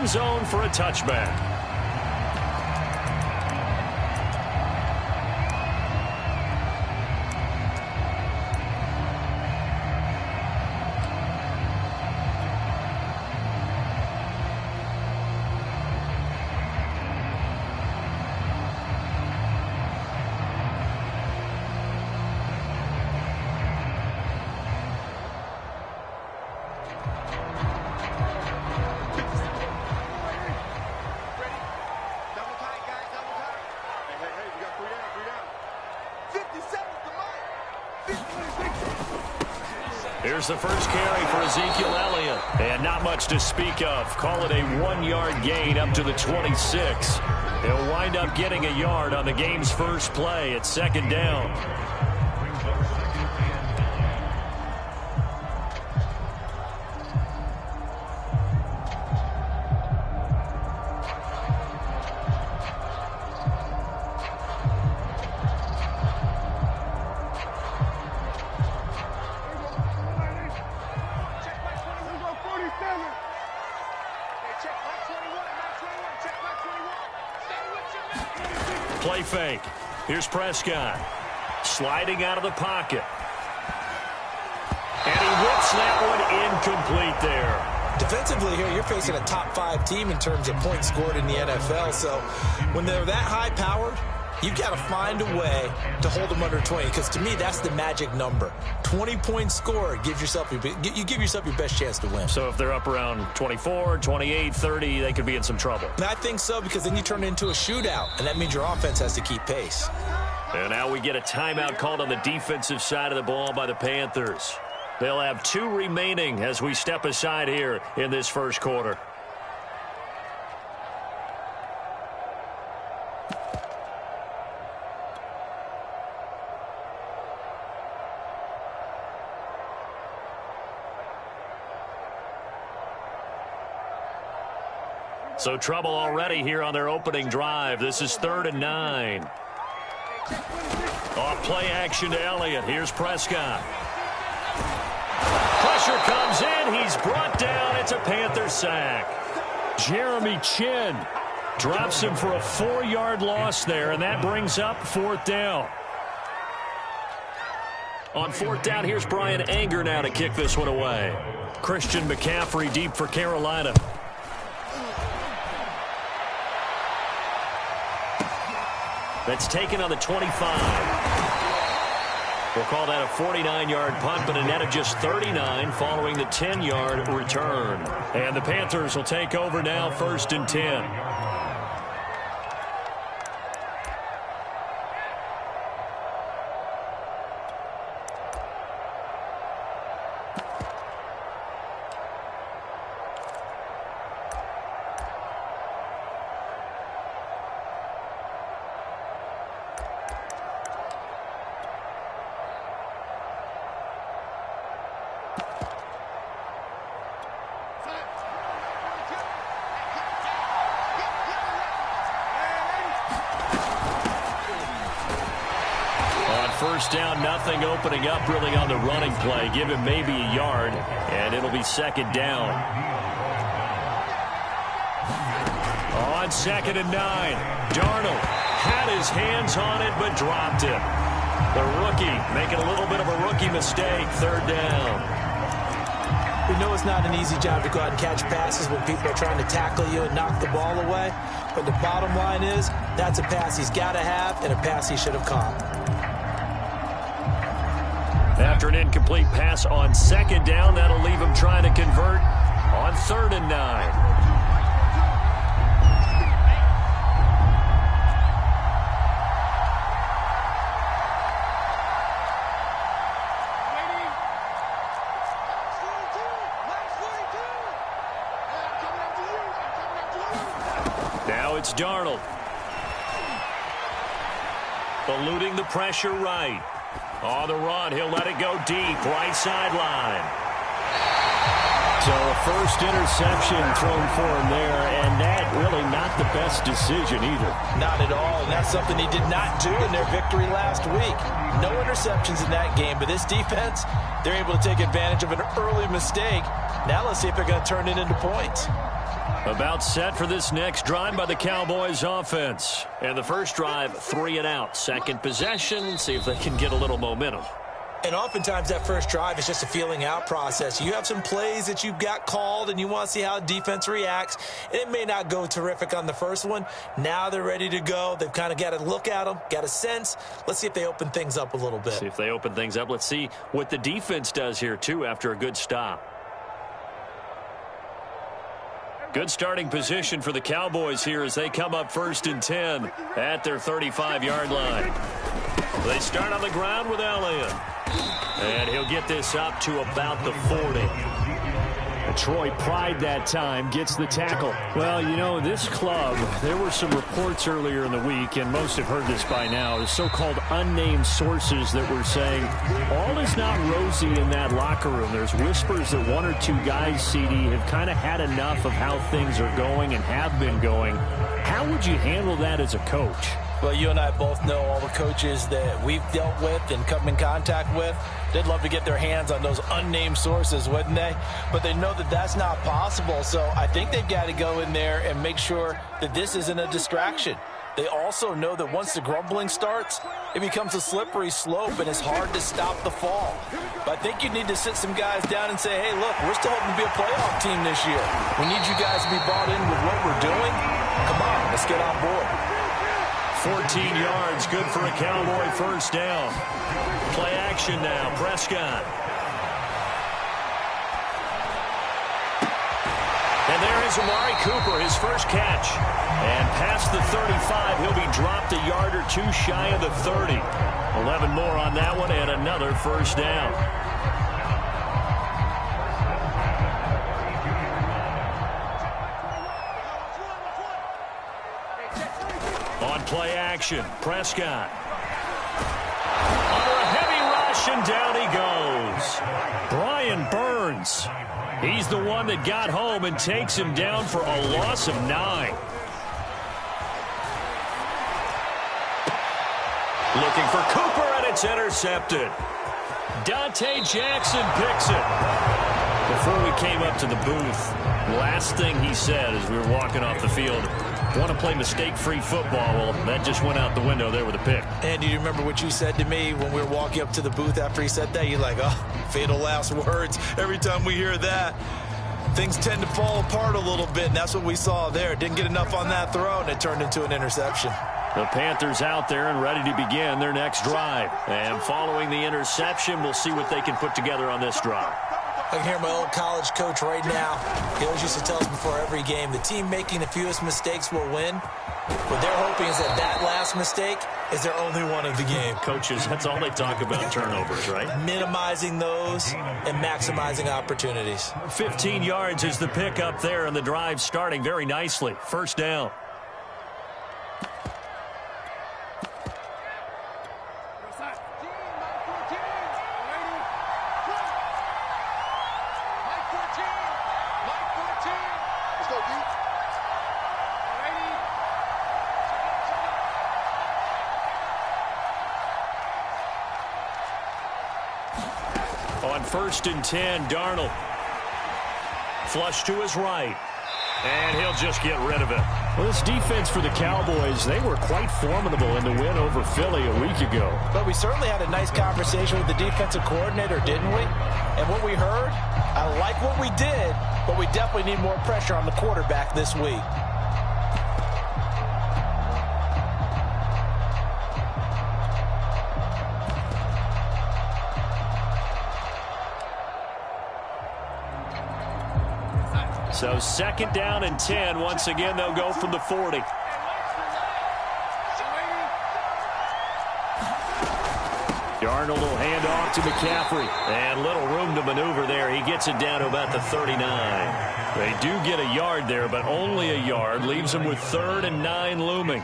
end zone for a touchback. Here's the first carry for Ezekiel Elliott. And not much to speak of. Call it a 1-yard gain up to the 26. He'll wind up getting a yard on the game's first play at second down. Play fake. Here's Prescott. Sliding out of the pocket. And he whips that one incomplete there. Defensively here, you're facing a top 5 team in terms of points scored in the NFL. So when they're that high-powered, you've got to find a way to hold them under 20, because to me, that's the magic number. 20 points scored gives yourself you give yourself your best chance to win. So if they're up around 24, 28, 30, they could be in some trouble. And I think so, because then you turn it into a shootout, and that means your offense has to keep pace. And now we get a timeout called on the defensive side of the ball by the Panthers. They'll have 2 remaining as we step aside here in this first quarter. So trouble already here on their opening drive. This is 3rd and 9. Off play action to Elliott. Here's Prescott. Pressure comes in. He's brought down. It's a Panther sack. Jeremy Chin drops him for a 4-yard loss there, and that brings up 4th down. On 4th down, here's Brian Anger now to kick this one away. Christian McCaffrey deep for Carolina. That's taken on the 25. We'll call that a 49-yard punt, but a net of just 39 following the 10-yard return. And the Panthers will take over now, 1st and 10. First down, nothing opening up really on the running play. Give him maybe a yard, and it'll be 2nd down. On 2nd and 9, Darnold had his hands on it but dropped it. The rookie making a little bit of a rookie mistake, 3rd down. We know it's not an easy job to go out and catch passes when people are trying to tackle you and knock the ball away. But the bottom line is, that's a pass he's got to have and a pass he should have caught. After an incomplete pass on 2nd down, that'll leave him trying to convert on 3rd and 9. Now it's Darnold. Eluding the pressure right. On the run, he'll let it go deep, right sideline. So a first interception thrown for him there, and that really not the best decision either. Not at all, and that's something he did not do in their victory last week. No interceptions in that game, but this defense, they're able to take advantage of an early mistake. Now let's see if they're going to turn it into points. About set for this next drive by the Cowboys offense. And the first drive, 3 and out. Second possession, see if they can get a little momentum. And oftentimes that first drive is just a feeling out process. You have some plays that you've got called and you want to see how defense reacts. And it may not go terrific on the first one. Now they're ready to go. They've kind of got to look at them, got a sense. Let's see if they open things up a little bit. See if they open things up. Let's see what the defense does here, too, after a good stop. Good starting position for the Cowboys here as they come up 1st and 10 at their 35-yard line. They start on the ground with Elliott. And he'll get this up to about the 40. Troy Pride that time gets the tackle. Well, you know, this club, there were some reports earlier in the week, and most have heard this by now, the so-called unnamed sources that were saying all is not rosy in that locker room. There's whispers that 1 or 2 guys, CD, have kind of had enough of how things are going and have been going. How would you handle that as a coach? Well, you and I both know all the coaches that we've dealt with and come in contact with. They'd love to get their hands on those unnamed sources, wouldn't they? But they know that that's not possible. So I think they've got to go in there and make sure that this isn't a distraction. They also know that once the grumbling starts, it becomes a slippery slope and it's hard to stop the fall. But I think you need to sit some guys down and say, hey, look, we're still hoping to be a playoff team this year. We need you guys to be bought in with what we're doing. Come on, let's get on board. 14 yards, good for a Cowboy first down. Play action now, Prescott. And there is Amari Cooper, his first catch. And past the 35, he'll be dropped a yard or 2 shy of the 30. 11 more on that one and another first down. On play action, Prescott. Under a heavy rush, and down he goes. Brian Burns. He's the one that got home and takes him down for a loss of 9. Looking for Cooper, and it's intercepted. Dante Jackson picks it. Before we came up to the booth, last thing he said as we were walking off the field, want to play mistake-free football. Well, that just went out the window there with a pick. And do you remember what you said to me when we were walking up to the booth after he said that? You're like, oh, fatal last words. Every time we hear that, things tend to fall apart a little bit, and that's what we saw there. Didn't get enough on that throw, and it turned into an interception. The Panthers out there and ready to begin their next drive. And following the interception, we'll see what they can put together on this drive. I can hear my old college coach right now. He always used to tell us before every game, the team making the fewest mistakes will win. What they're hoping is that that last mistake is their only one of the game. Coaches, that's all they talk about, turnovers, right? Minimizing those and maximizing opportunities. 15 yards is the pick up there, and the drive starting very nicely. First down. On 1st and 10, Darnold. Flush to his right. And he'll just get rid of it. Well, this defense for the Cowboys, they were quite formidable in the win over Philly a week ago. But we certainly had a nice conversation with the defensive coordinator, didn't we? And what we heard, I like what we did, but we definitely need more pressure on the quarterback this week. So 2nd down and 10. Once again, they'll go from the 40. Darnold will hand off to McCaffrey. And little room to maneuver there. He gets it down to about the 39. They do get a yard there, but only a yard. Leaves them with 3rd and 9 looming.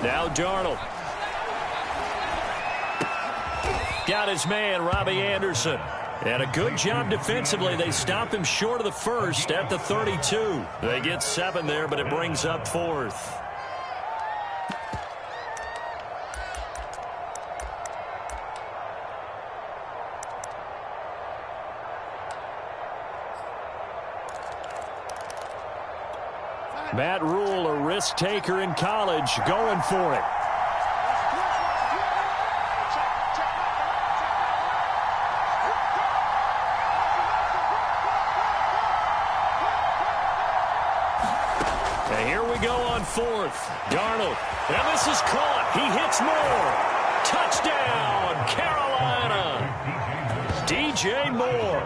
Now Darnold. Got his man, Robbie Anderson. And a good job defensively. They stop him short of the first at the 32. They get 7 there, but it brings up 4th. Matt Rule, a risk taker in college, going for it. And here we go on 4th. Darnold. And this is caught. He hits Moore. Touchdown, Carolina. DJ Moore,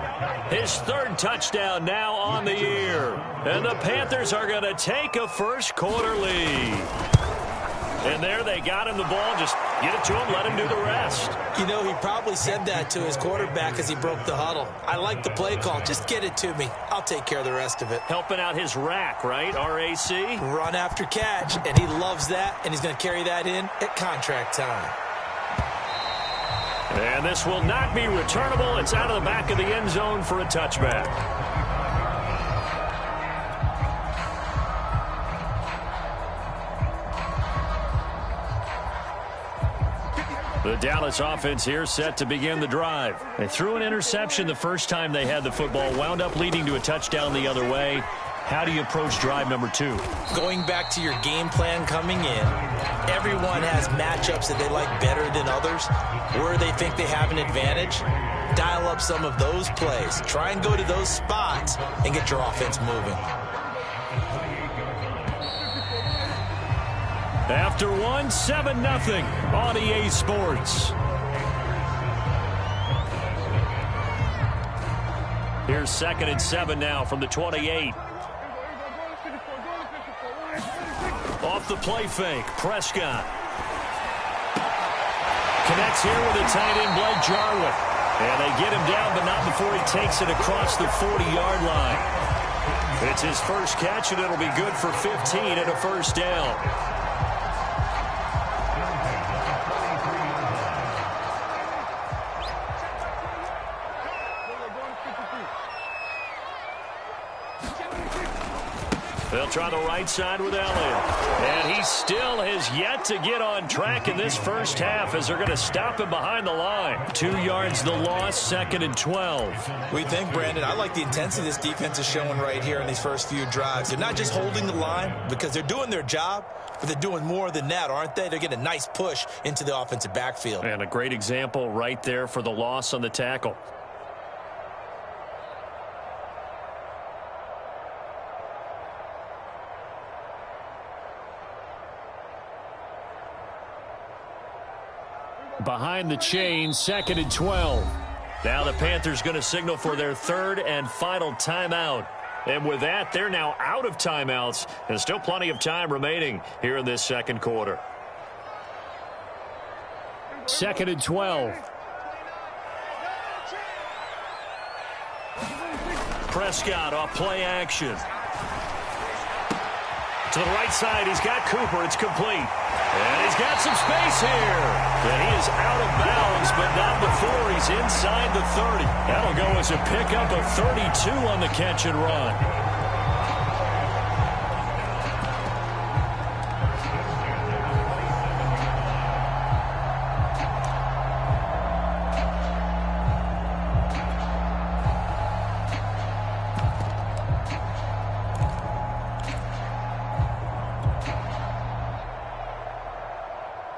his 3rd touchdown now on the year. And the Panthers are going to take a first-quarter lead. And there they got him the ball. Just get it to him, let him do the rest. You know, he probably said that to his quarterback as he broke the huddle. I like the play call. Just get it to me. I'll take care of the rest of it. Helping out his rack, right? R-A-C? Run after catch, and he loves that, and he's going to carry that in at contract time. And this will not be returnable. It's out of the back of the end zone for a touchback. The Dallas offense here set to begin the drive. They threw an interception the first time they had the football, wound up leading to a touchdown the other way. How do you approach drive number 2? Going back to your game plan coming in, everyone has matchups that they like better than others, where they think they have an advantage. Dial up some of those plays. Try and go to those spots and get your offense moving. After 7-0 on EA Sports. Here's 2nd and 7 now from the 28. Off the play fake, Prescott. Connects here with a tight end, Blake Jarwin. And they get him down, but not before he takes it across the 40-yard line. It's his first catch, and it'll be good for 15 and a first down. They'll try the right side with Elliott. And he still has yet to get on track in this first half as they're going to stop him behind the line. 2 yards the loss, 2nd and 12. We think, Brandon, I like the intensity this defense is showing right here in these first few drives. They're not just holding the line because they're doing their job, but they're doing more than that, aren't they? They're getting a nice push into the offensive backfield. And a great example right there for the loss on the tackle. Behind the chain, 2nd and 12. Now the Panthers going to signal for their 3rd and final timeout. And with that, they're now out of timeouts. And still plenty of time remaining here in this second quarter. 2nd and 12. Prescott off play action. To the right side, he's got Cooper. It's complete. And he's got some space here. And he is out of bounds, but not before he's inside the 30. That'll go as a pickup of 32 on the catch and run.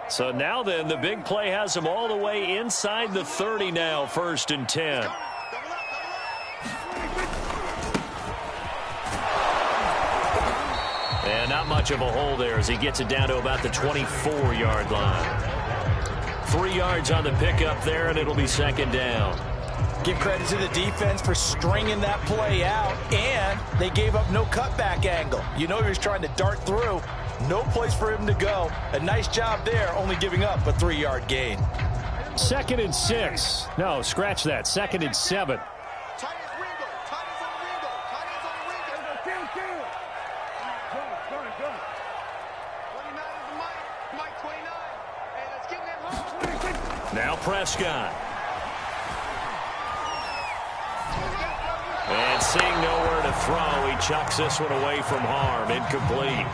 So now then, the big play has him all the way inside the 30 now, 1st and 10. And not much of a hole there as he gets it down to about the 24-yard line. 3 yards on the pickup there, and it'll be 2nd down. Give credit to the defense for stringing that play out, and they gave up no cutback angle. You know he was trying to dart through. No place for him to go. A nice job there, only giving up a 3-yard gain. 2nd and 6. No, scratch that. 2nd and 7. Now Prescott. And seeing nowhere to throw, he chucks this one away from harm. Incomplete.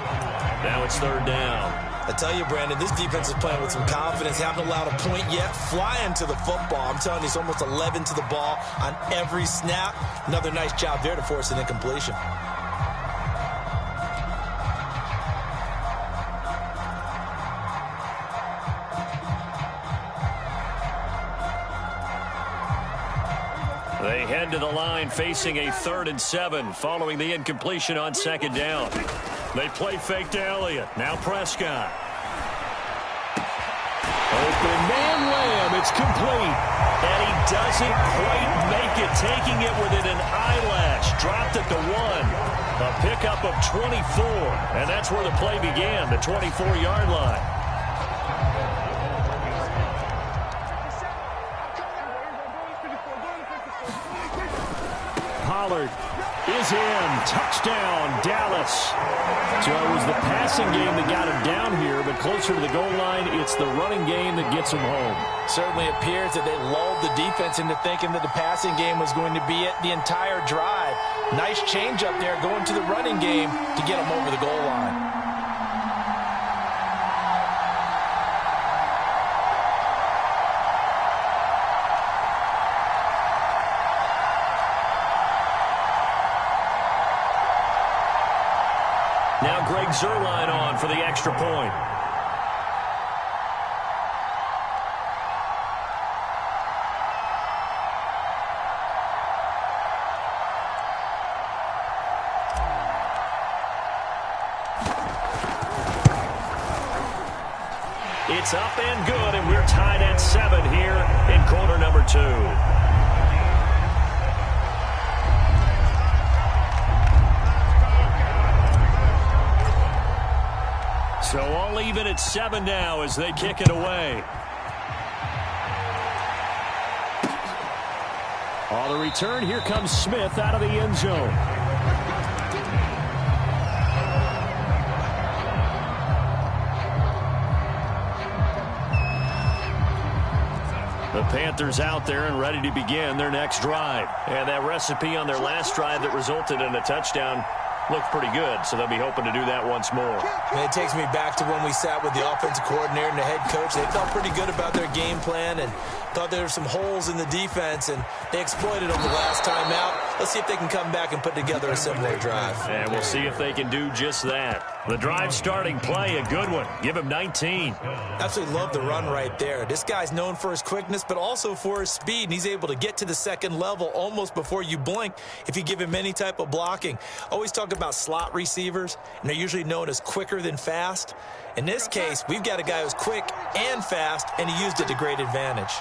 Now it's third down. I tell you, Brandon, this defense is playing with some confidence. Haven't allowed a point yet. Flying to the football. I'm telling you, it's almost 11 to the ball on every snap. Another nice job there to force an incompletion. They head to the line facing a 3rd and 7 following the incompletion on 2nd down. They play fake to Elliott. Now Prescott. Open man Lamb. It's complete. And he doesn't quite make it, taking it within an eyelash. Dropped at the 1. A pickup of 24. And that's where the play began, the 24-yard line. Pollard is in. Touchdown, Dallas. So it was the passing game that got him down here, but closer to the goal line, it's the running game that gets him home. Certainly appears that they lulled the defense into thinking that the passing game was going to be it the entire drive. Nice change up there going to the running game to get him over the goal line. Now Greg Zuerlein on for the extra point. It's up and good, and we're tied at 7 here in quarter number 2. So all even at 7 now as they kick it away. On the return, here comes Smith out of the end zone. The Panthers out there and ready to begin their next drive. And that recipe on their last drive that resulted in a touchdown looked pretty good, so they'll be hoping to do that once more. And it takes me back to when we sat with the offensive coordinator and the head coach. They felt pretty good about their game plan and thought there were some holes in the defense, and they exploited them the last time out. Let's see if they can come back and put together a similar drive. And we'll see if they can do just that. The drive starting play, a good one. Give him 19. Absolutely love the run right there. This guy's known for his quickness, but also for his speed, and he's able to get to the second level almost before you blink if you give him any type of blocking. Always talk about slot receivers, and they're usually known as quicker than fast. In this case, we've got a guy who's quick and fast, and he used it to great advantage.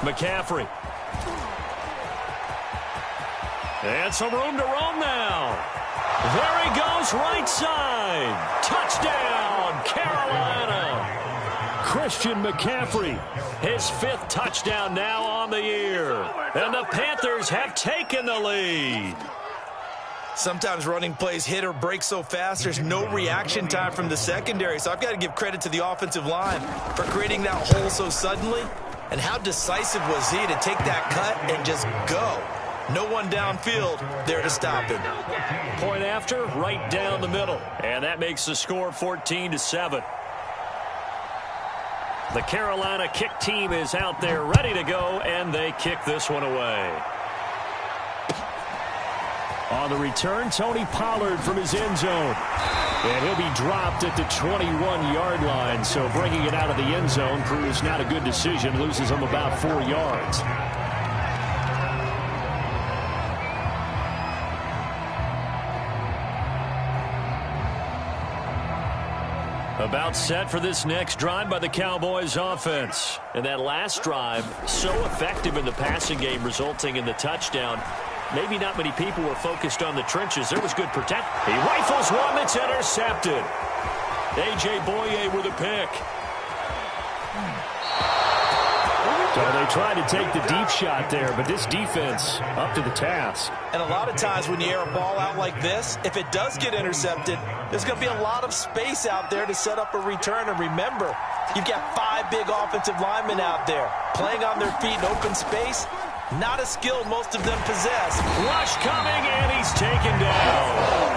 McCaffrey. And some room to roam now. There he goes, right side. Touchdown, Carolina. Christian McCaffrey, his 5th touchdown now on the year. And the Panthers have taken the lead. Sometimes running plays hit or break so fast, there's no reaction time from the secondary. So I've got to give credit to the offensive line for creating that hole so suddenly. And how decisive was he to take that cut and just go? No one downfield there to stop him. Point after, right down the middle. And that makes the score 14-7. The Carolina kick team is out there ready to go, and they kick this one away. On the return, Tony Pollard from his end zone. And he'll be dropped at the 21-yard line. So bringing it out of the end zone proves not a good decision. Loses him about 4 yards. About set for this next drive by the Cowboys offense. And that last drive, so effective in the passing game, resulting in the touchdown. Maybe not many people were focused on the trenches. There was good protection. He rifles one that's intercepted. A.J. Boye with a pick. So they tried to take the deep shot there, but this defense up to the task. And a lot of times when you air a ball out like this, if it does get intercepted, there's going to be a lot of space out there to set up a return. And remember, you've got 5 big offensive linemen out there playing on their feet in open space. Not a skill most of them possess. Rush coming, and he's taken down.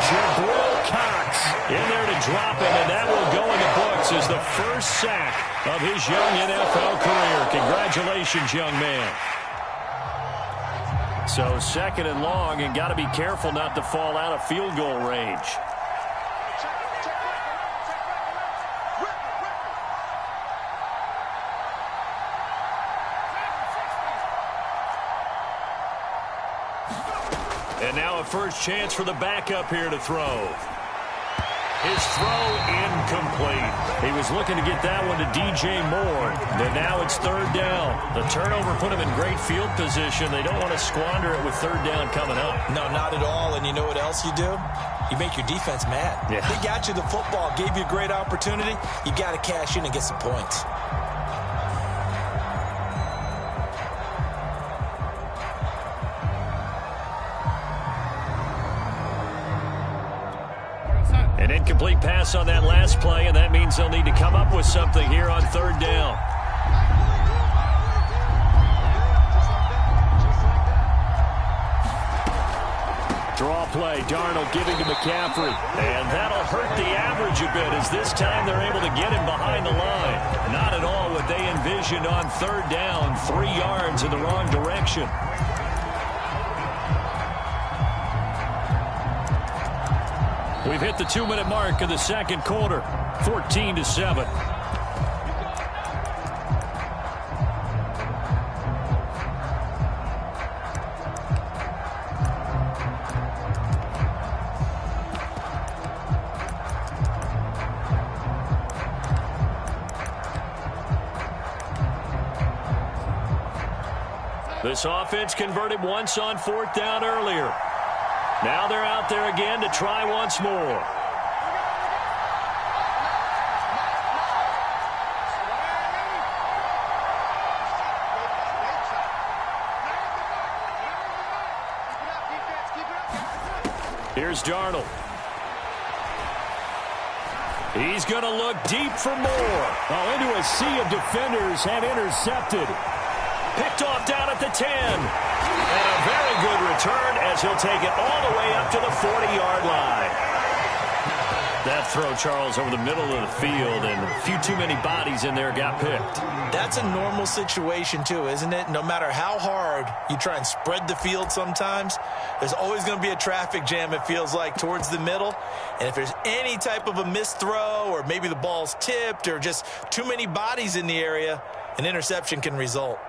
Jabril Cox in there to drop him, and that will go in the books as the first sack of his young NFL career. Congratulations, young man. So 2nd and long, and got to be careful not to fall out of field goal range. And now a first chance for the backup here to throw. His throw incomplete. He was looking to get that one to DJ Moore. And now it's 3rd down. The turnover put him in great field position. They don't want to squander it with 3rd down coming up. No, not at all. And you know what else you do? You make your defense mad. Yeah. They got you the football, gave you a great opportunity. You got to cash in and get some points. An incomplete pass on that last play, and that means they'll need to come up with something here on 3rd down. Draw play, Darnold giving to McCaffrey, and that'll hurt the average a bit as this time they're able to get him behind the line. Not at all what they envisioned on 3rd down, 3 yards in the wrong direction. We've hit the 2-minute mark of the 2nd quarter, 14-7. This offense converted once on 4th down earlier. Now they're out there again to try once more. Here's Darnold. He's going to look deep for more. Oh, into a sea of defenders and intercepted. Picked off down at the 10. And a very good return as he'll take it all the way up to the 40-yard line. That throw, Charles, over the middle of the field, and a few too many bodies in there got picked. That's a normal situation, too, isn't it? No matter how hard you try and spread the field sometimes, there's always going to be a traffic jam, it feels like, towards the middle. And if there's any type of a missed throw or maybe the ball's tipped or just too many bodies in the area, an interception can result.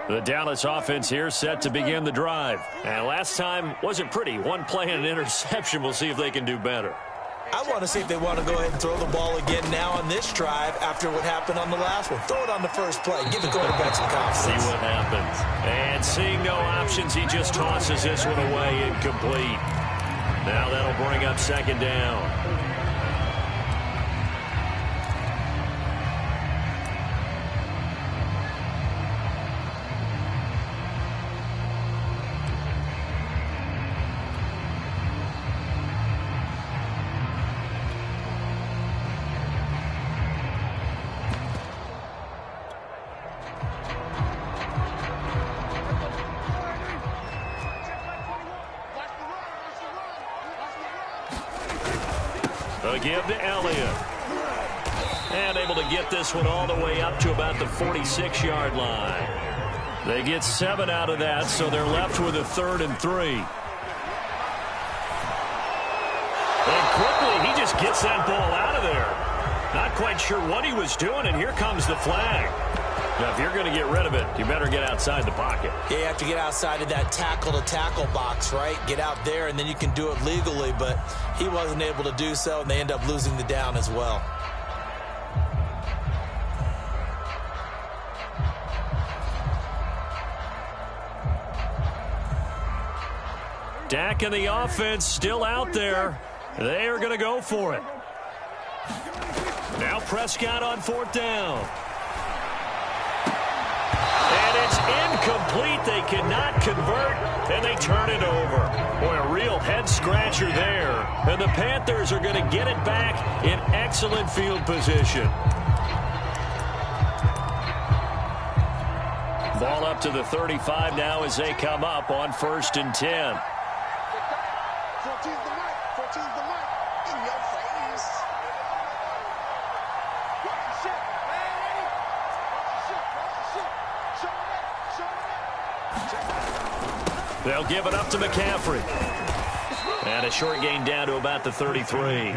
The Dallas offense here set to begin the drive. And last time wasn't pretty. One play and an interception. We'll see if they can do better. I want to see if they want to go ahead and throw the ball again now on this drive after what happened on the last one. Throw it on the first play. Give the quarterback some confidence. See what happens. And seeing no options, he just tosses this one away incomplete. Now that'll bring up 2nd down. A give to Elliott. And able to get this one all the way up to about the 46-yard line. They get 7 out of that, so they're left with a 3rd and 3. And quickly, he just gets that ball out of there. Not quite sure what he was doing, and here comes the flag. Now, if you're going to get rid of it, you better get outside the pocket. Yeah, you have to get outside of that tackle-to-tackle box, right? Get out there, and then you can do it legally, but he wasn't able to do so, and they end up losing the down as well. Dak and the offense still out there. They are going to go for it. Now Prescott on 4th down. cannot convert, and they turn it over. Boy, a real head-scratcher there. And the Panthers are going to get it back in excellent field position. Ball up to the 35 now as they come up on 1st and 10. They'll give it up to McCaffrey. And a short gain down to about the 33.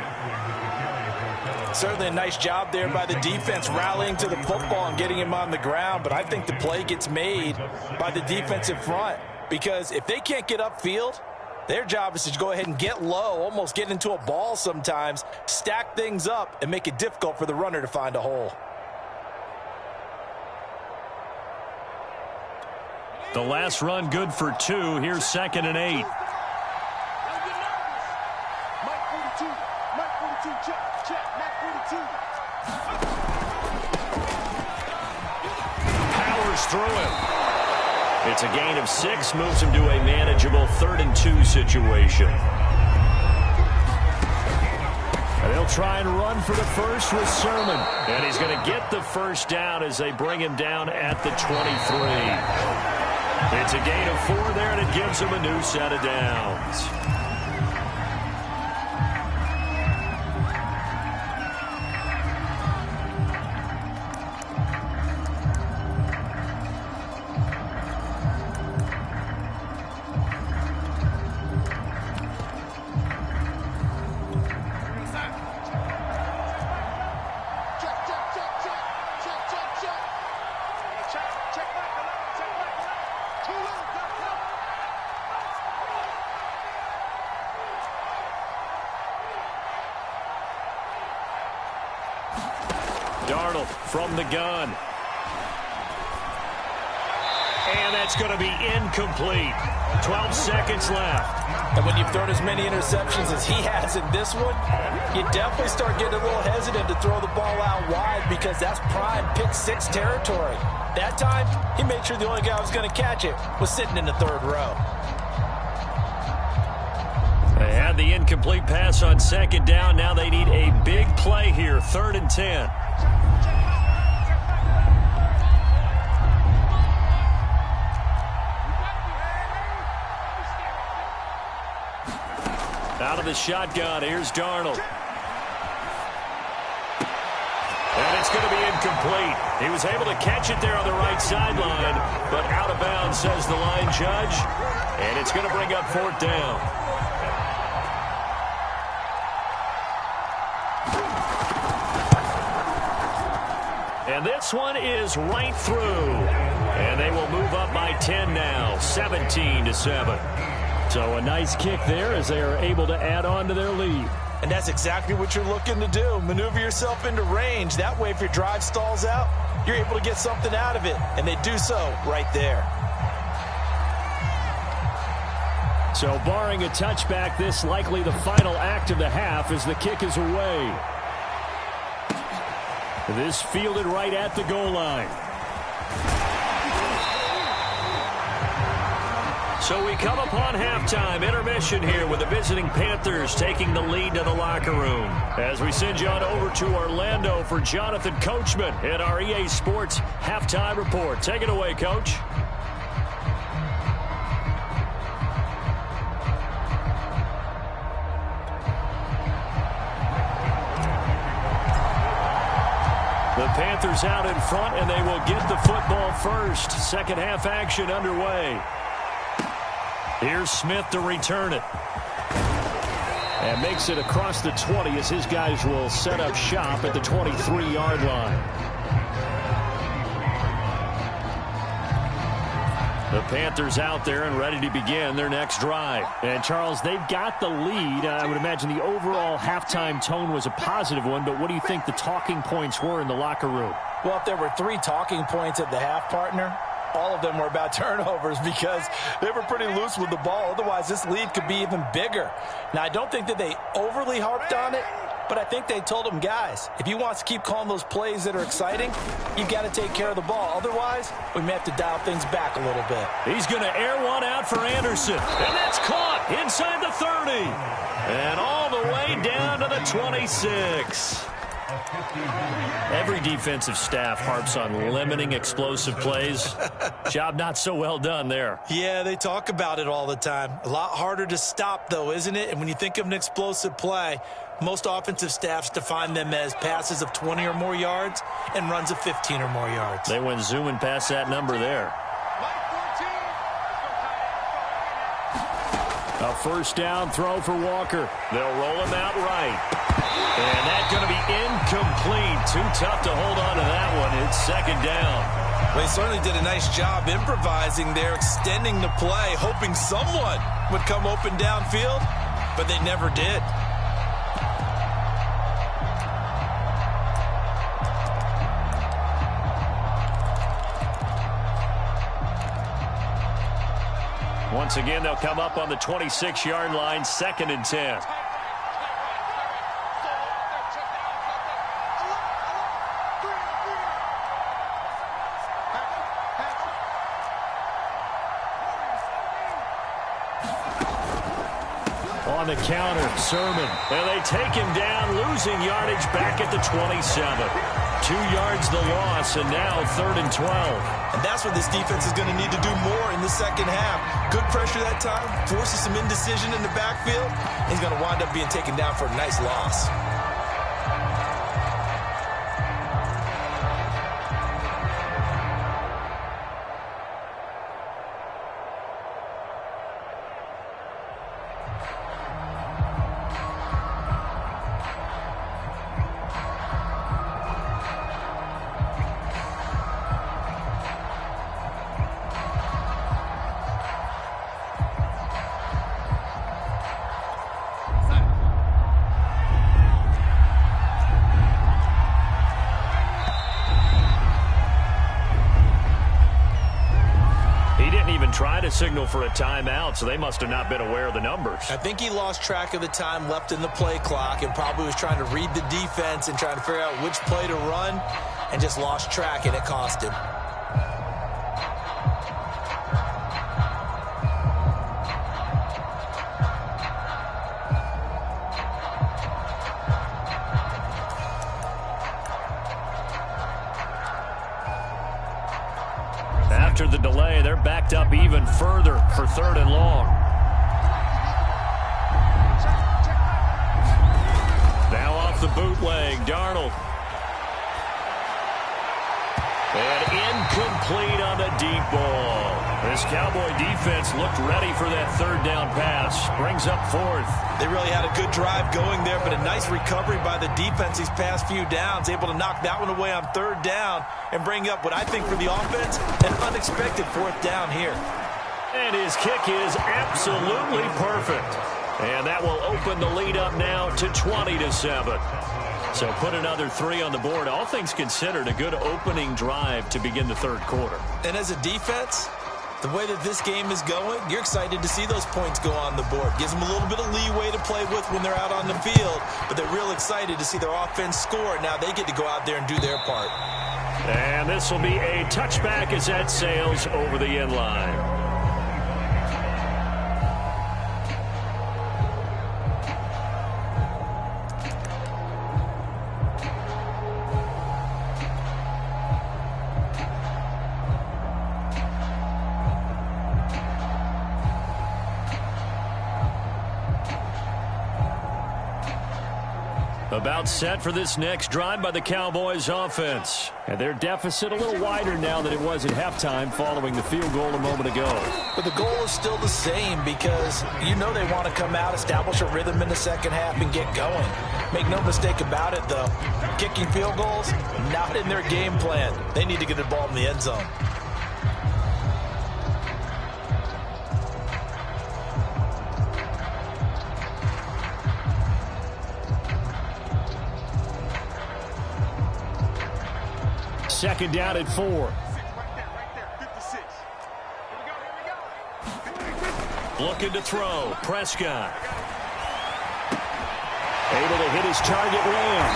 Certainly a nice job there by the defense rallying to the football and getting him on the ground. But I think the play gets made by the defensive front. Because if they can't get upfield, their job is to go ahead and get low, almost get into a ball sometimes, stack things up, and make it difficult for the runner to find a hole. The last run good for 2. Here's 2nd and 8. Powers through him. It's a gain of 6, moves him to a manageable 3rd and 2 situation. And they'll try and run for the first with Sermon. And he's going to get the first down as they bring him down at the 23. It's a gain of 4 there, and it gives him a new set of downs. Darnold from the gun. And that's going to be incomplete. 12 seconds left. And when you've thrown as many interceptions as he has in this one, you definitely start getting a little hesitant to throw the ball out wide because that's prime pick 6 territory. That time, he made sure the only guy who was going to catch it was sitting in the 3rd row. They had the incomplete pass on 2nd down. Now they need a big play here, 3rd and 10. Out of the shotgun, here's Darnold. And it's going to be incomplete. He was able to catch it there on the right sideline, but out of bounds, says the line judge. And it's going to bring up 4th down. And this one is right through. And they will move up by 10 now, 17-7. So a nice kick there as they are able to add on to their lead. And that's exactly what you're looking to do. Maneuver yourself into range. That way, if your drive stalls out, you're able to get something out of it. And they do so right there. So barring a touchback, this likely the final act of the half as the kick is away. This fielded right at the goal line. So we come upon halftime intermission here with the visiting Panthers taking the lead to the locker room. As we send you on over to Orlando for Jonathan Coachman in our EA Sports Halftime Report. Take it away, Coach. The Panthers out in front, and they will get the football first. Second half action underway. Here's Smith to return it. And makes it across the 20 as his guys will set up shop at the 23-yard line. The Panthers out there and ready to begin their next drive. And, Charles, they've got the lead. I would imagine the overall halftime tone was a positive one, but what do you think the talking points were in the locker room? Well, if there were 3 talking points at the half, partner, all of them were about turnovers because they were pretty loose with the ball. Otherwise, this lead could be even bigger. Now, I don't think that they overly harped on it, But I think they told him, guys, if he wants to keep calling those plays that are exciting, you've got to take care of the ball. Otherwise, we may have to dial things back a little bit. He's going to air one out for Anderson. And that's caught inside the 30. And all the way down to the 26. Every defensive staff harps on limiting explosive plays. Job not so well done there. Yeah, they talk about it all the time. A lot harder to stop, though, isn't it? And when you think of an explosive play, most offensive staffs define them as passes of 20 or more yards and runs of 15 or more yards. They went zooming past that number there. A first down throw for Walker. They'll roll him out right. And that's going to be incomplete. Too tough to hold on to that one. It's second down. Well, he certainly did a nice job improvising there, extending the play, hoping someone would come open downfield, but they never did. Once again, they'll come up on the 26-yard line, 2nd and 10. On the counter, Sermon. And they take him down, losing yardage back at the 27. 2 yards the loss, and now 3rd and 12. And that's what this defense is going to need to do more in the second half. Good pressure that time, forces some indecision in the backfield. He's going to wind up being taken down for a nice loss. Trying to signal for a timeout, so they must have not been aware of the numbers. I think he lost track of the time left in the play clock and probably was trying to read the defense and trying to figure out which play to run and just lost track, and it cost him. After the delay, they're backed up even further for 3rd and long. Now off the bootleg, Darnold. And incomplete on the deep ball. This Cowboy defense looked ready for that 3rd down pass. Brings up 4th. They really had a good drive going there, but a nice recovery by the defense these past few downs, able to knock that one away on 3rd down and bring up what I think for the offense, an unexpected 4th down here. And his kick is absolutely perfect. And that will open the lead up now to 20-7. So put another 3 on the board. All things considered, a good opening drive to begin the 3rd quarter. And as a defense, the way that this game is going, you're excited to see those points go on the board. Gives them a little bit of leeway to play with when they're out on the field, but they're real excited to see their offense score. Now they get to go out there and do their part. And this will be a touchback as that sails over the end line. About set for this next drive by the Cowboys offense. And their deficit a little wider now than it was at halftime following the field goal a moment ago. But the goal is still the same because you know they want to come out, establish a rhythm in the second half, and get going. Make no mistake about it, though. Kicking field goals, not in their game plan. They need to get the ball in the end zone. Second down at 4. Looking to throw. Prescott. Able to hit his target Lamb.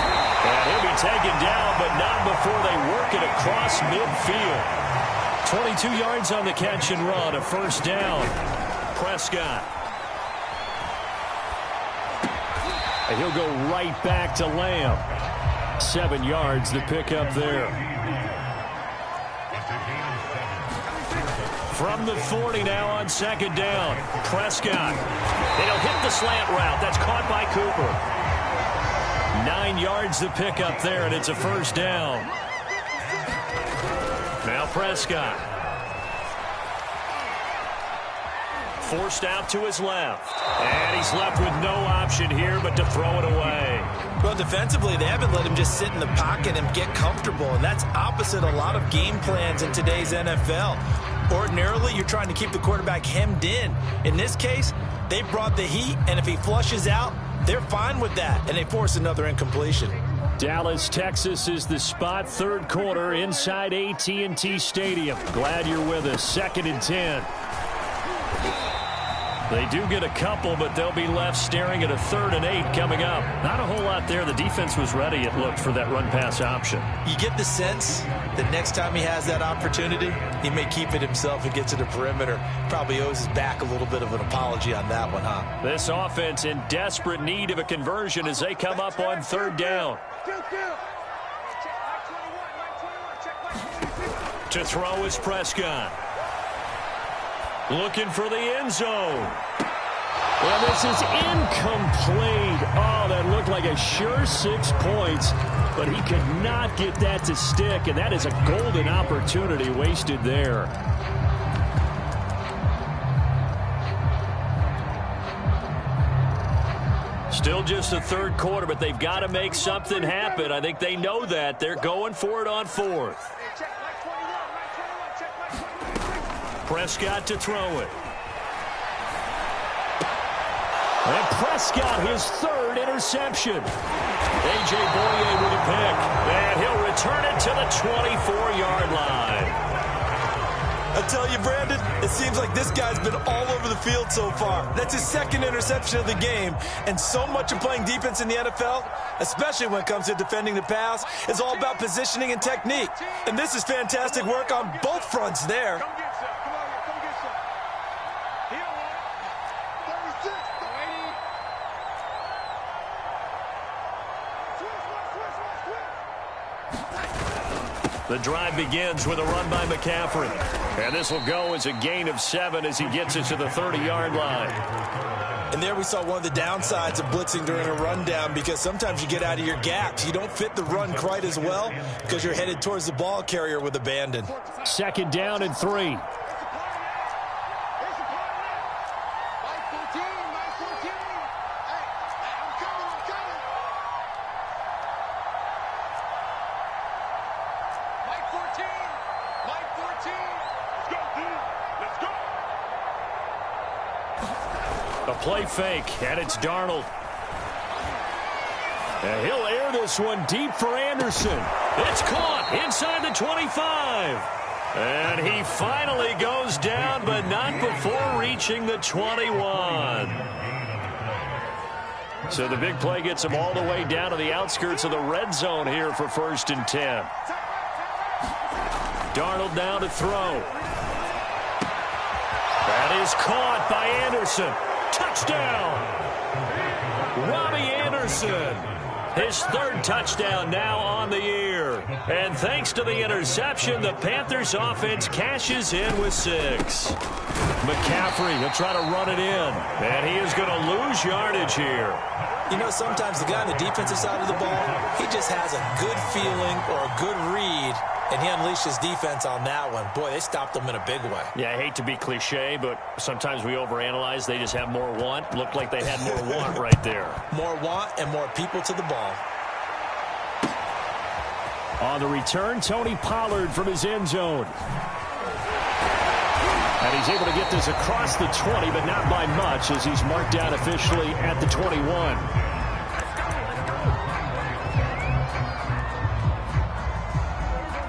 And he'll be taken down, but not before they work it across midfield. 22 yards on the catch and run, a first down. Prescott. And he'll go right back to Lamb. 7 yards the pickup there. From the 40 now on second down. Prescott. They'll hit the slant route. That's caught by Cooper. 9 yards the pickup there, and it's a first down. Now Prescott. Forced out to his left. And he's left with no option here but to throw it away. Well, defensively, they haven't let him just sit in the pocket and get comfortable, and that's opposite a lot of game plans in today's NFL. Ordinarily, you're trying to keep the quarterback hemmed in. In this case, they brought the heat, and if he flushes out, they're fine with that, and they force another incompletion. Dallas, Texas is the spot. Third quarter inside AT&T Stadium. Glad you're with us. 2nd and 10. They do get a couple, but they'll be left staring at a 3rd and 8 coming up. Not a whole lot there. The defense was ready, it looked, for that run-pass option. You get the sense that next time he has that opportunity, he may keep it himself and get to the perimeter. Probably owes his back a little bit of an apology on that one, huh? This offense in desperate need of a conversion as they come up on 3rd down. To throw is Prescott. Looking for the end zone. Well, this is incomplete. Oh, that looked like a sure 6 points, but he could not get that to stick, and that is a golden opportunity wasted there. Still just the 3rd quarter, but they've got to make something happen. I think they know that. They're going for it on 4th. Prescott to throw it. And Prescott, his 3rd interception. A.J. Boye with a pick. And he'll return it to the 24-yard line. I tell you, Brandon, it seems like this guy's been all over the field so far. That's his 2nd interception of the game. And so much of playing defense in the NFL, especially when it comes to defending the pass, is all about positioning and technique. And this is fantastic work on both fronts there. The drive begins with a run by McCaffrey. And this will go as a gain of 7 as he gets it to the 30-yard line. And there we saw one of the downsides of blitzing during a rundown, because sometimes you get out of your gaps. You don't fit the run quite as well because you're headed towards the ball carrier with abandon. 2nd down and 3. Play fake, and it's Darnold. And he'll air this one deep for Anderson. It's caught inside the 25. And he finally goes down, but not before reaching the 21. So the big play gets him all the way down to the outskirts of the red zone here for 1st and 10. Darnold now to throw. That is caught by Anderson. Touchdown! Robbie Anderson. His 3rd touchdown now on the year. And thanks to the interception, the Panthers offense cashes in with 6. McCaffrey, he'll try to run it in. And he is going to lose yardage here. You know, sometimes the guy on the defensive side of the ball, he just has a good feeling or a good read, and he unleashed his defense on that one. Boy, they stopped him in a big way. Yeah, I hate to be cliche, but sometimes we overanalyze. They just have more want. Looked like they had more want right there. More want and more people to the ball. On the return, Tony Pollard from his end zone. And he's able to get this across the 20, but not by much, as he's marked down officially at the 21.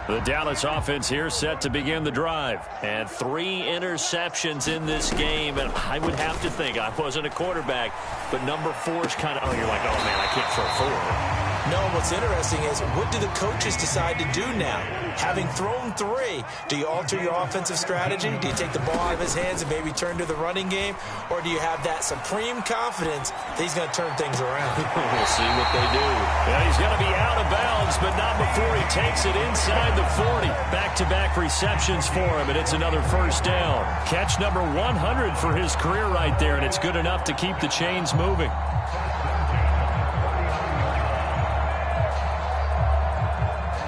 The Dallas offense here set to begin the drive. And 3 interceptions in this game. And I would have to think, I wasn't a quarterback, but number 4 is kind of, oh, you're like, oh, man, I can't throw 4. No, what's interesting is what do the coaches decide to do now? Having thrown 3, do you alter your offensive strategy? Do you take the ball out of his hands and maybe turn to the running game? Or do you have that supreme confidence that he's going to turn things around? We'll see what they do. Yeah, he's going to be out of bounds, but not before he takes it inside the 40. Back-to-back receptions for him, and it's another first down. Catch number 100 for his career right there, and it's good enough to keep the chains moving.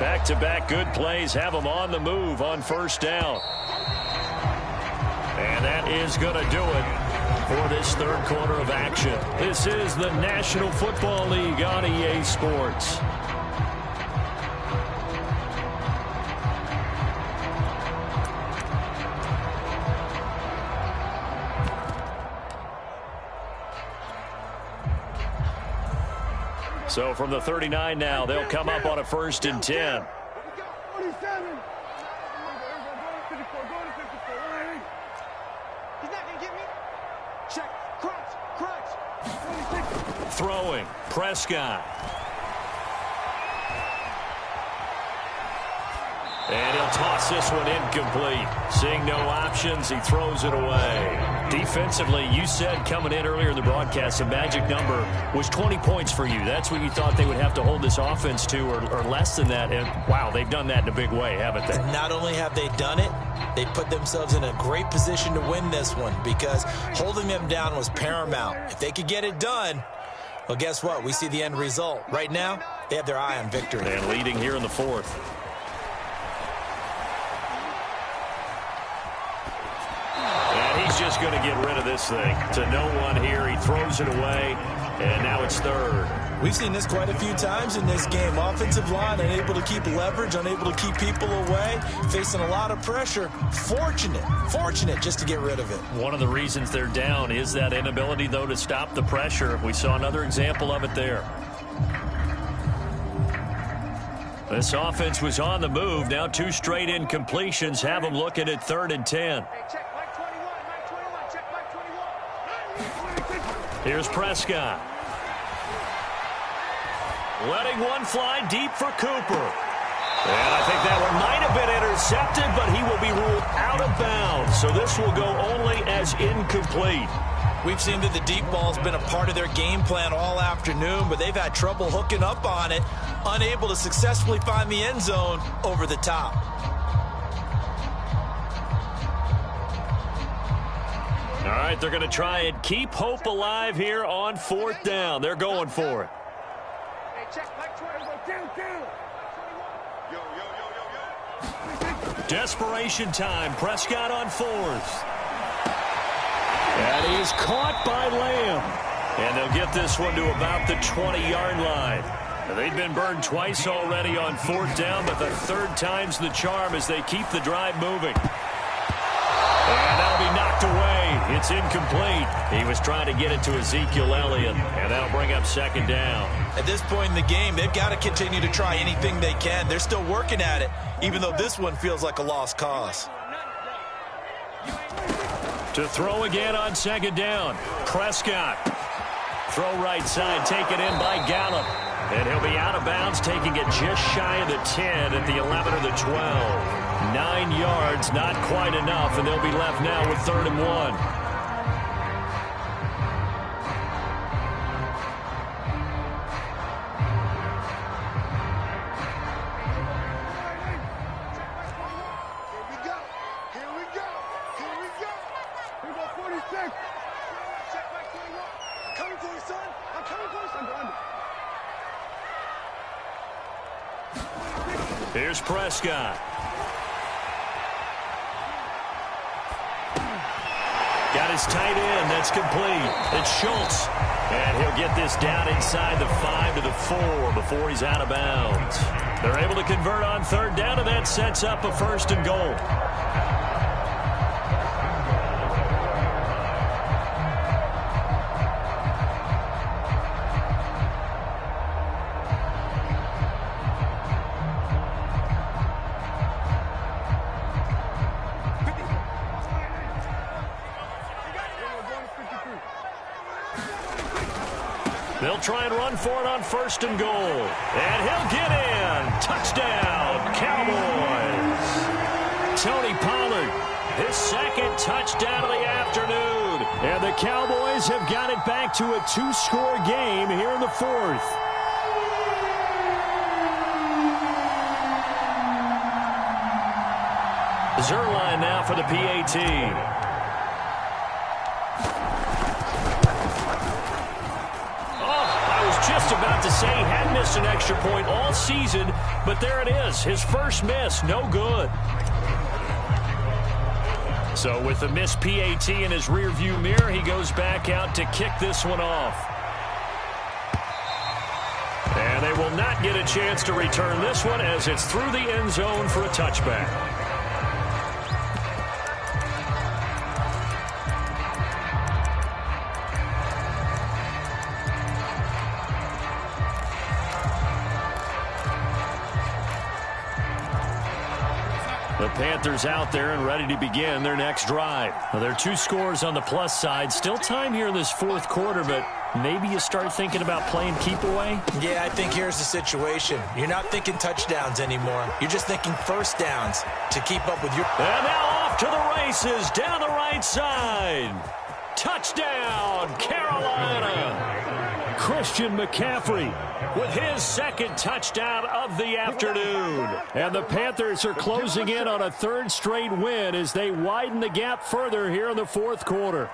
Back-to-back good plays have him on the move on first down. And that is going to do it for this third quarter of action. This is the National Football League on EA Sports. So from the 39 now, they'll come up on a 1st and 10. Throwing, Prescott. And he'll toss this one incomplete. Seeing no options, he throws it away. Defensively, you said coming in earlier in the broadcast, the magic number was 20 points for you. That's what you thought they would have to hold this offense to, or less than that. And, wow, they've done that in a big way, haven't they? And not only have they done it, they put themselves in a great position to win this one because holding them down was paramount. If they could get it done, well, guess what? We see the end result. Right now, they have their eye on victory. And leading here in the 4th. He's just going to get rid of this thing. To no one here. He throws it away, and now it's 3rd. We've seen this quite a few times in this game. Offensive line unable to keep leverage, unable to keep people away, facing a lot of pressure. Fortunate just to get rid of it. One of the reasons they're down is that inability, though, to stop the pressure. We saw another example of it there. This offense was on the move. Now 2 straight incompletions have them looking at 3rd and 10. Here's Prescott. Letting one fly deep for Cooper. And I think that one might have been intercepted, but he will be ruled out of bounds. So this will go only as incomplete. We've seen that the deep ball's been a part of their game plan all afternoon, but they've had trouble hooking up on it, unable to successfully find the end zone over the top. All right, they're going to try and keep hope alive here on 4th down. They're going for it. Desperation time. Prescott on 4th. And he's caught by Lamb. And they'll get this one to about the 20-yard line. They've been burned twice already on 4th down, but the 3rd time's the charm as they keep the drive moving. And that'll be knocked away. It's incomplete. He was trying to get it to Ezekiel Elliott, and that'll bring up 2nd down. At this point in the game, they've got to continue to try anything they can. They're still working at it, even though this one feels like a lost cause. To throw again on 2nd down. Prescott. Throw right side, taken in by Gallup. And he'll be out of bounds, taking it just shy of the 10 at the 11 or the 12. 9 yards, not quite enough, and they'll be left now with 3rd and 1. Here's Prescott. Got his tight end. That's complete. It's Schultz. And he'll get this down inside the 5 to the 4 before he's out of bounds. They're able to convert on 3rd down, and that sets up a 1st and goal. They'll try and run for it on 1st and goal. And he'll get in. Touchdown, Cowboys. Tony Pollard, his 2nd touchdown of the afternoon. And the Cowboys have got it back to a 2-score game here in the 4th. Zerline now for the PAT. Just about to say he had missed an extra point all season, but there it is. His first miss, no good. So with the missed PAT in his rearview mirror, he goes back out to kick this one off. And they will not get a chance to return this one as it's through the end zone for a touchback. The Panthers out there and ready to begin their next drive. Well, there are 2 scores on the plus side. Still time here in this 4th quarter, but maybe you start thinking about playing keep away? Yeah, I think here's the situation. You're not thinking touchdowns anymore. You're just thinking first downs to keep up with your... And now off to the races down the right side. Touchdown, Carolina. Christian McCaffrey with his 2nd touchdown of the afternoon. And the Panthers are closing in on a 3rd straight win as they widen the gap further here in the 4th quarter.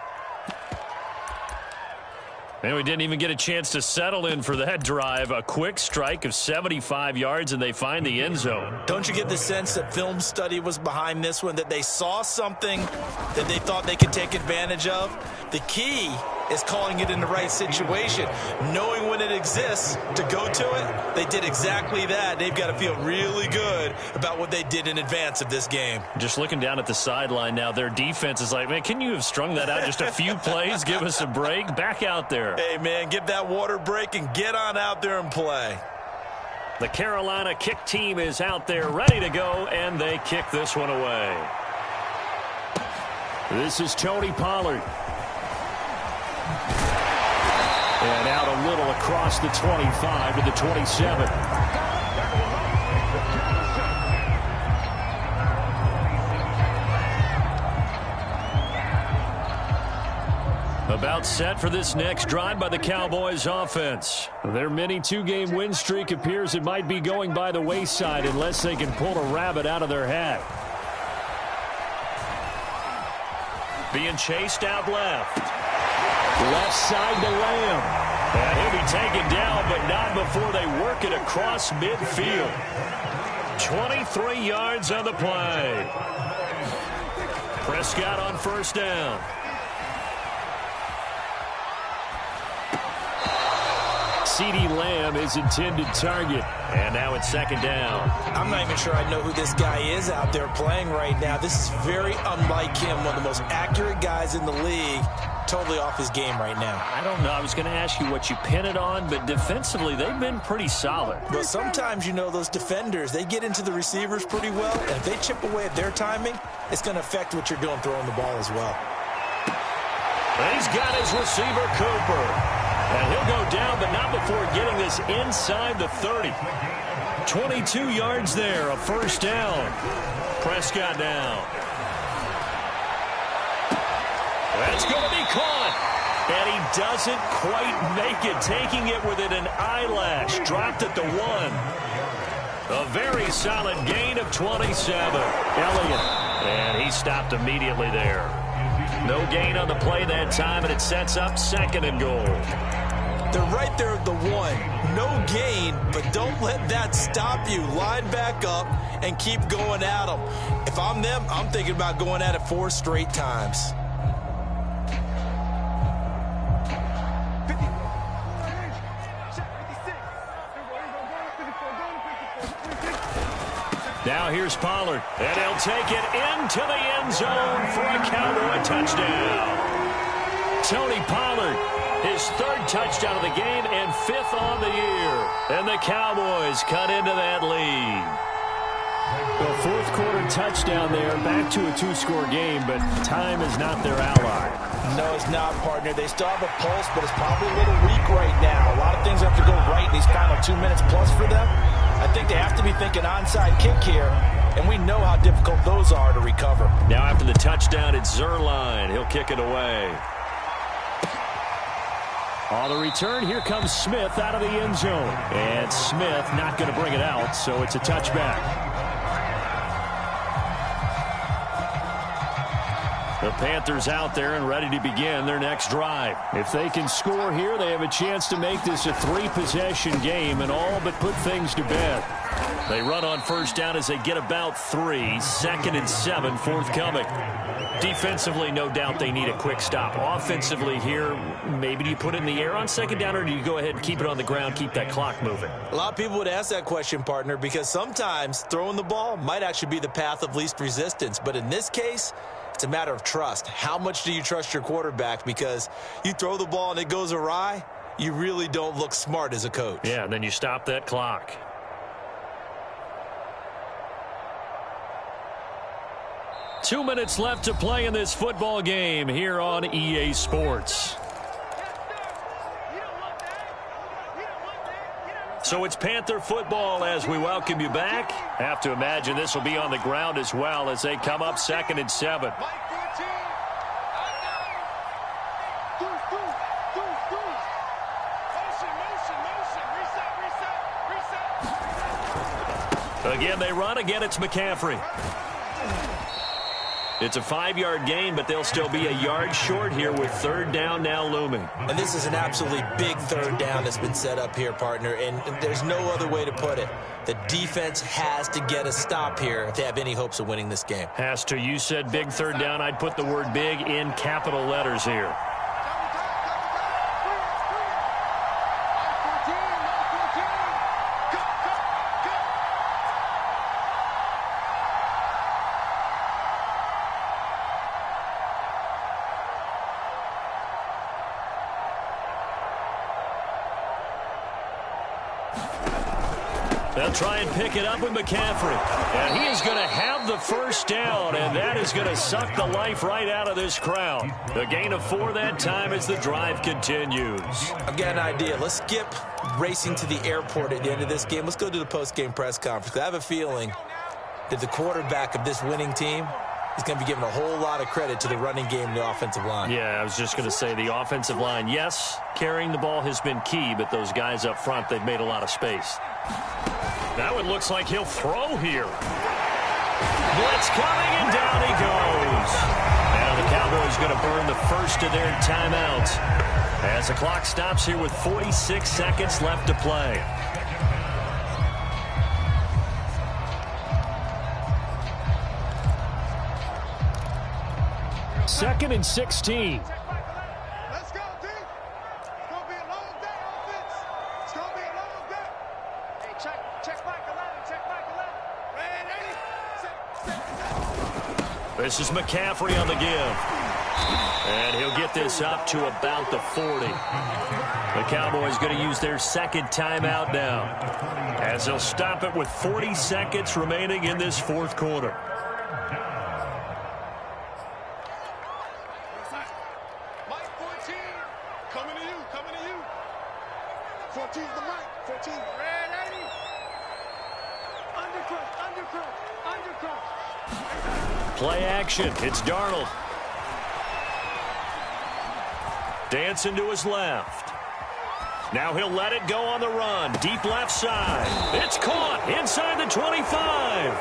And we didn't even get a chance to settle in for that drive. A quick strike of 75 yards, and they find the end zone. Don't you get the sense that film study was behind this one, that they saw something that they thought they could take advantage of? The key is calling it in the right situation, knowing when it exists to go to it. They did exactly that. They've got to feel really good about what they did in advance of this game. Just looking down at the sideline now, their defense is like, man, can you have strung that out just a few plays? Give us a break. Back out there. Hey, man, give that water break and get on out there and play. The Carolina kick team is out there ready to go, and they kick this one away. This is Tony Pollard. And out a little across the 25 to the 27. About set for this next drive by the Cowboys offense. Their mini 2-game win streak appears it might be going by the wayside unless they can pull a rabbit out of their hat. Being chased out left. Left side to Lamb. And he'll be taken down, but not before they work it across midfield. 23 yards on the play. Prescott on 1st down. CeeDee Lamb is intended target. And now it's 2nd down. I'm not even sure I know who this guy is out there playing right now. This is very unlike him, one of the most accurate guys in the league. Totally off his game right now. I don't know. I was going to ask you what you pin it on, but defensively, they've been pretty solid. Well, sometimes, you know, those defenders, they get into the receivers pretty well, and if they chip away at their timing, it's going to affect what you're doing throwing the ball as well. And he's got his receiver, Cooper. And he'll go down, but not before getting this inside the 30. 22 yards there, a 1st down. Prescott down. That's going to be caught. And he doesn't quite make it, taking it within an eyelash. Dropped at the 1. A very solid gain of 27. Elliott. And he stopped immediately there. No gain on the play that time, and it sets up 2nd and goal. They're right there at the 1. No gain, but don't let that stop you. Line back up and keep going at them. If I'm them, I'm thinking about going at it 4 straight times. Now here's Pollard, and he'll take it into the end zone for a Cowboy touchdown. Tony Pollard, his 3rd touchdown of the game and 5th on the year. And the Cowboys cut into that lead. The 4th quarter touchdown there, back to a 2-score game, but time is not their ally. No, it's not, partner. They still have a pulse, but it's probably a little weak right now. A lot of things have to go right in these final 2 minutes plus for them. I think they have to be thinking onside kick here, and we know how difficult those are to recover. Now after the touchdown, it's Zerline. He'll kick it away. On the return, here comes Smith out of the end zone. And Smith not going to bring it out, so it's a touchback. The Panthers out there and ready to begin their next drive. If they can score here, they have a chance to make this a 3-possession game and all but put things to bed. They run on first down as they get about 3. 2nd and 7 forthcoming. Defensively, no doubt they need a quick stop. Offensively here, maybe do you put it in the air on second down, or do you go ahead and keep it on the ground, keep that clock moving? A lot of people would ask that question, partner, because sometimes throwing the ball might actually be the path of least resistance. But in this case, it's a matter of trust. How much do you trust your quarterback? Because you throw the ball and it goes awry, you really don't look smart as a coach. Yeah, and then you stop that clock. Two minutes left to play in this football game here on EA Sports. So it's Panther football as we welcome you back. Have to imagine this will be on the ground as well as they come up 2nd and 7. Again, they run. Again, it's McCaffrey. It's a 5-yard gain, but they'll still be a yard short here with third down now looming. And this is an absolutely big third down that's been set up here, partner, and there's no other way to put it. The defense has to get a stop here if they have any hopes of winning this game. Has to. You said big third down. I'd put the word big in capital letters here. They'll try and pick it up with McCaffrey. And he is going to have the first down, and that is going to suck the life right out of this crowd. The gain of 4 that time as the drive continues. I've got an idea. Let's skip racing to the airport at the end of this game. Let's go to the post-game press conference. I have a feeling that the quarterback of this winning team is going to be given a whole lot of credit to the running game and the offensive line. Yeah, I was just going to say the offensive line, yes, carrying the ball has been key, but those guys up front, they've made a lot of space. Now it looks like he'll throw here. Blitz coming, and down he goes. Now the Cowboys going to burn the first of their timeouts as the clock stops here with 46 seconds left to play. Second and 16. Let's go, D. It's going to be a long day, offense. It's going to be a long day. Hey, check back 11. Check back 11. Ready? This is McCaffrey on the give. And he'll get this up to about the 40. The Cowboys going to use their second timeout now, as they'll stop it with 40 seconds remaining in this fourth quarter. Mike 14, coming to you, coming to you. 14's the mic, 14. Ready? Undercut. Play action. It's Darnold. Dancing to his left. Now he'll let it go on the run. Deep left side. It's caught inside the 25.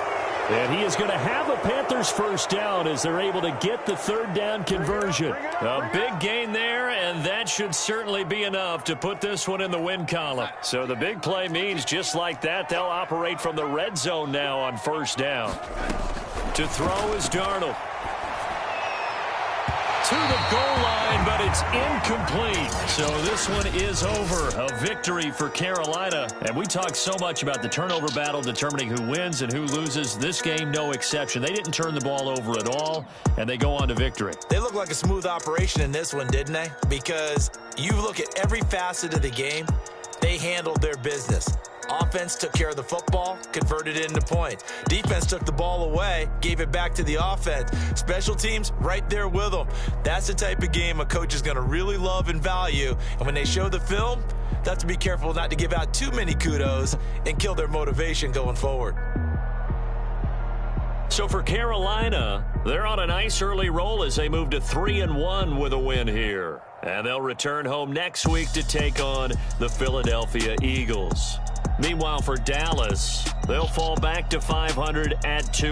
And he is going to have a Panthers first down as they're able to get the third down conversion. A big gain there, and that should certainly be enough to put this one in the win column. So the big play means just like that, they'll operate from the red zone now on first down. To throw is Darnold. To the goal line, but it's incomplete. So this one is over. A victory for Carolina. And we talk so much about the turnover battle determining who wins and who loses. This game, no exception. They didn't turn the ball over at all, and they go on to victory. They look like a smooth operation in this one, didn't they? Because you look at every facet of the game, they handled their business. Offense took care of the football, converted it into points. Defense took the ball away, gave it back to the offense. Special teams, right there with them. That's the type of game a coach is going to really love and value. And when they show the film, they have to be careful not to give out too many kudos and kill their motivation going forward. So for Carolina, they're on a nice early roll as they move to 3-1 with a win here. And they'll return home next week to take on the Philadelphia Eagles. Meanwhile, for Dallas, they'll fall back to 500 at 2.